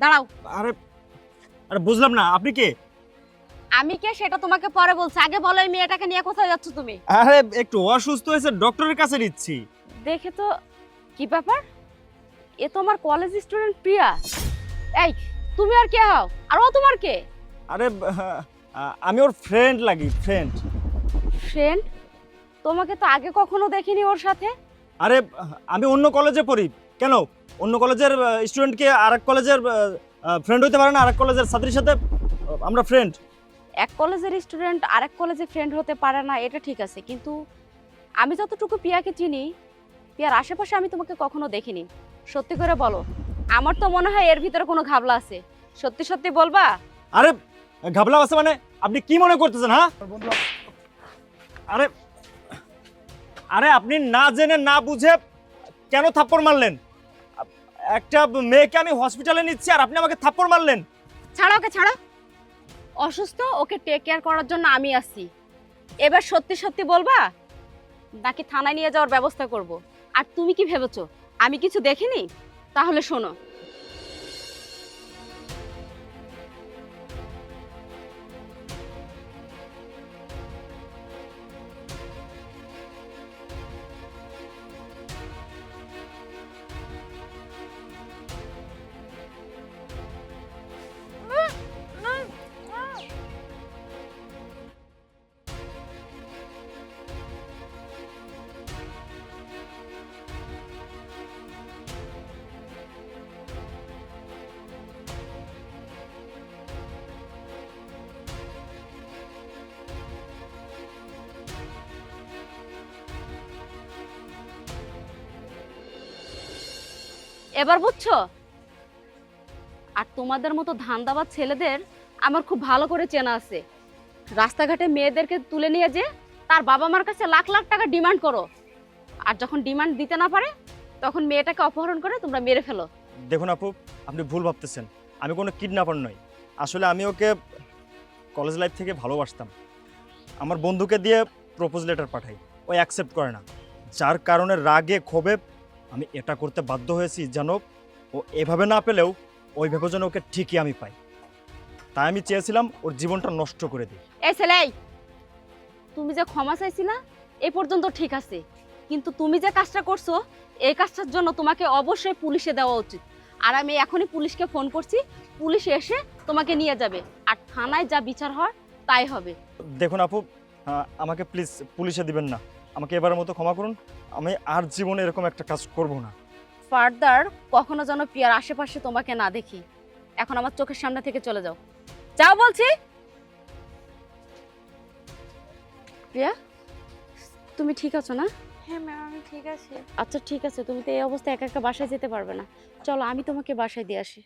দাঁড়াও। আরে আরে বুঝলাম না, আপনি কে? আমি কে সেটা তোমাকে পরে বলছি, আগে বলো এই মেয়েটাকে নিয়ে কোথায় যাচ্ছ তুমি? আরে একটু অসুস্থ হয়েছে, ডক্টরের কাছে নিচ্ছি। দেখে তো কি ব্যাপার, এ তো আমার কলেজ স্টুডেন্ট প্রিয়া। এই তুমি আর কে হও, আর ও তোমার কে? আরে আমি ওর ফ্রেন্ড লাগি, ফ্রেন্ড। ফ্রেন্ড? তোমাকে তো আগে কখনো দেখিনি ওর সাথে। আরে আমি অন্য কলেজে পড়ি। কেন অন্য কলেজের স্টুডেন্টকে আরেক কলেজের ফ্রেন্ড হইতে পারে না? আরেক কলেজের ছাত্রীর সাথে আমরা ফ্রেন্ড। এক কলেজের স্টুডেন্ট আরেক কলেজে ফ্রেন্ড হতে পারে না, এটা ঠিক আছে, কিন্তু আমি যতটুকু পিয়াকে চিনি, পিয়ার আশেপাশে আমি তোমাকে কখনো দেখিনি। সত্যি করে বলো, আমার তো মনে হয় এর ভিতরে কোনো ঘাবলা আছে। সত্যি সত্যি বলবা? আরে ঘাবলা আছে মানে আপনি কি মনে করতেছেন? হ্যাঁ আরে আরে আপনি না জেনে না বুঝে কেন থাপ্পড় মারলেন? একটা মেয়েকে আমি হসপিটালে নিচ্ছি আর আপনি আমাকে থাপ্পড় মারলেন। ছাড়ো ওকে, ছাড়ো। অসুস্থ, ওকে টেক কেয়ার করার জন্য আমি আসছি। এবার সত্যি সত্যি বলবা নাকি থানায় নিয়ে যাওয়ার ব্যবস্থা করব? আর তুমি কি ভেবেছো আমি কিছু দেখিনি? তাহলে শোনো, এবার বুঝছো? আর তোমাদের মতো ধান্দাবাজ ছেলেদের আমার খুব ভালো করে চেনা আছে। রাস্তাঘাটে মেয়েদেরকে তুলে নিয়ে যে তার বাবা মার কাছে লাখ লাখ টাকা ডিমান্ড করো, আর যখন ডিমান্ড দিতে না পারে তখন মেয়েটাকে অপহরণ করে তোমরা মেরে ফেলো। দেখুন আপু, আপনি ভুল ভাবতেছেন। আমি কোনো কিডন্যাপার নই। আসলে আমি ওকে কলেজ লাইফ থেকে ভালোবাসতাম। আমার বন্ধুকে দিয়ে প্রপোজ লেটার পাঠাই, ও অ্যাকসেপ্ট করে না। যার কারণে রাগে ক্ষোভে আমি এটা করতে বাধ্য হয়েছি, যেন ও এভাবে না পেলেও ওইভাবে যেন ওকে ঠিকই আমি পাই। তাই আমি চেয়েছিলাম ওর জীবনটা নষ্ট করে দিই। এই ছেলে, তুমি যে ক্ষমা চাইছিলা এ পর্যন্ত ঠিক আছে, কিন্তু তুমি যে কাজটা করছো এই কাজটার জন্য তোমাকে অবশ্যই পুলিশে দেওয়া উচিত। আর আমি এখনই পুলিশকে ফোন করছি, পুলিশ এসে তোমাকে নিয়ে যাবে, আর থানায় যা বিচার হয় তাই হবে। দেখুন আপু, আমাকে প্লিজ পুলিশে দিবেন না। আমাকে এবারের মতো ক্ষমা করুন। আমি আর জীবনে এরকম একটা কাজ করব না। ফার্দার কখনো যেন পিয়ার আশেপাশে তোমাকে না দেখি। এখন আমার চোখের সামনে থেকে চলে যাও, যাও বলছি। প্রিয়া, তুমি ঠিক আছো না? হ্যাঁ ম্যাম, আমি ঠিক আছি। আচ্ছা ঠিক আছে, তুমি তো এই অবস্থায় একা একা বাসায় যেতে পারবে না। চলো আমি তোমাকে বাসায় দিয়ে আসি।